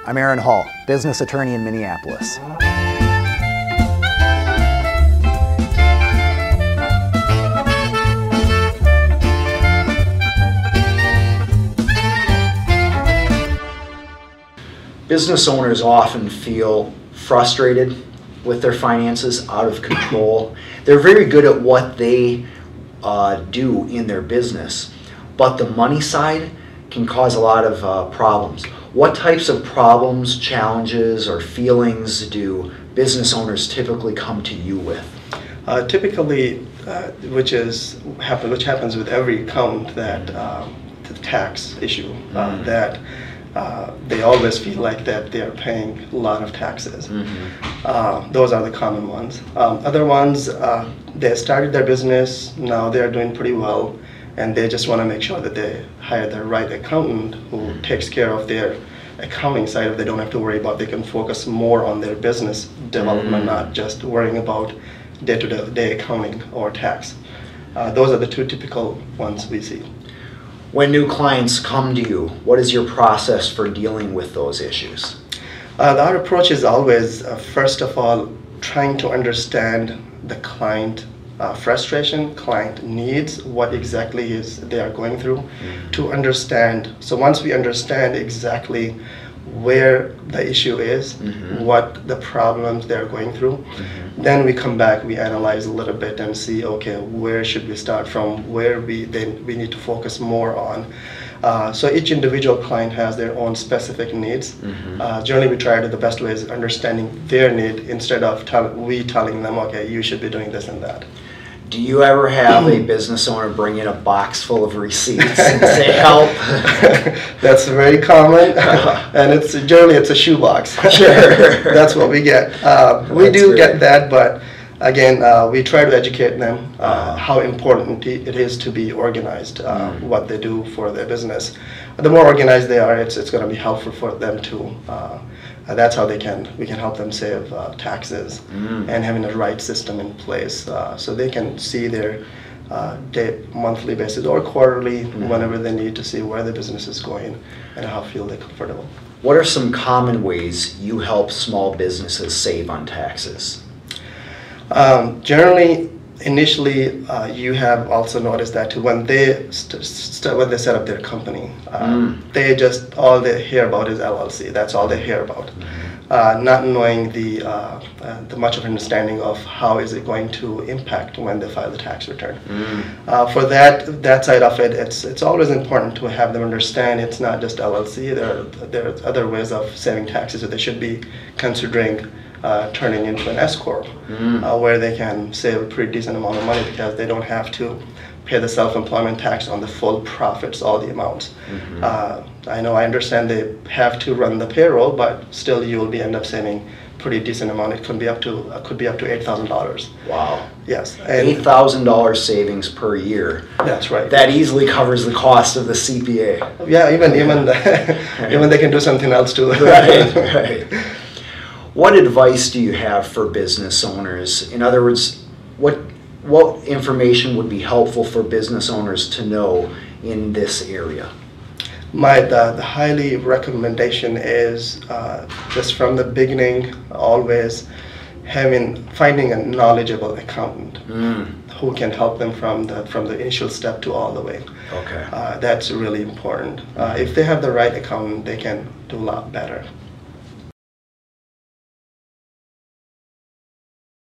I'm Aaron Hall, business attorney in Minneapolis. Business owners often feel frustrated with their finances, out of control. They're very good at what they do in their business, but the money side can cause a lot of problems. What types of problems, challenges, or feelings do business owners typically come to you with? Typically, which happens with every accountant, that the tax issue, that they always feel like that they are paying a lot of taxes. Those are the common ones. Other ones, they started their business, now they are doing pretty well, and they just want to make sure that they hire the right accountant who takes care of their accounting side. If they don't have to worry about, they can focus more on their business development, not just worrying about day-to-day accounting or tax. Those are the two typical ones we see. When new clients come to you, what is your process for dealing with those issues? Our approach is always, first of all, trying to understand the client frustration, client needs, what exactly is they are going through, to understand. So once we understand exactly where the issue is, what the problems they're going through, then we come back, we analyze a little bit and see, okay, where should we start from, where we need to focus more on. So each individual client has their own specific needs. Generally, we try to, the best way is understanding their need instead of telling them, okay, you should be doing this and that. Do you ever have a business owner bring in a box full of receipts and say, help? That's very common, and generally it's a shoebox. Sure. That's what we get. We do get that, but again, we try to educate them how important it is to be organized, what they do for their business. The more organized they are, it's going to be helpful for them too. That's how we can help them save taxes, and having the right system in place so they can see their monthly basis or quarterly, whenever they need to see where the business is going and how feel they're comfortable. What are some common ways you help small businesses save on taxes? Generally, initially, you have also noticed that when they set up their company, all they hear about is LLC. That's all they hear about, not knowing the much of understanding of how is it going to impact when they file the tax return. For that side of it, it's always important to have them understand it's not just LLC. There are other ways of saving taxes that they should be considering. Turning into an S corp, where they can save a pretty decent amount of money because they don't have to pay the self-employment tax on the full profits, all the amounts. I understand they have to run the payroll, but still you will end up saving pretty decent amount. It could be up to $8,000. Wow. Yes. $8,000 savings per year. That's right. That easily covers the cost of the CPA. Yeah, even they can do something else too. Right. What advice do you have for business owners? In other words, what information would be helpful for business owners to know in this area? The highly recommendation is just from the beginning, always finding a knowledgeable accountant who can help them from the initial step to all the way. Okay. That's really important. If they have the right accountant, they can do a lot better.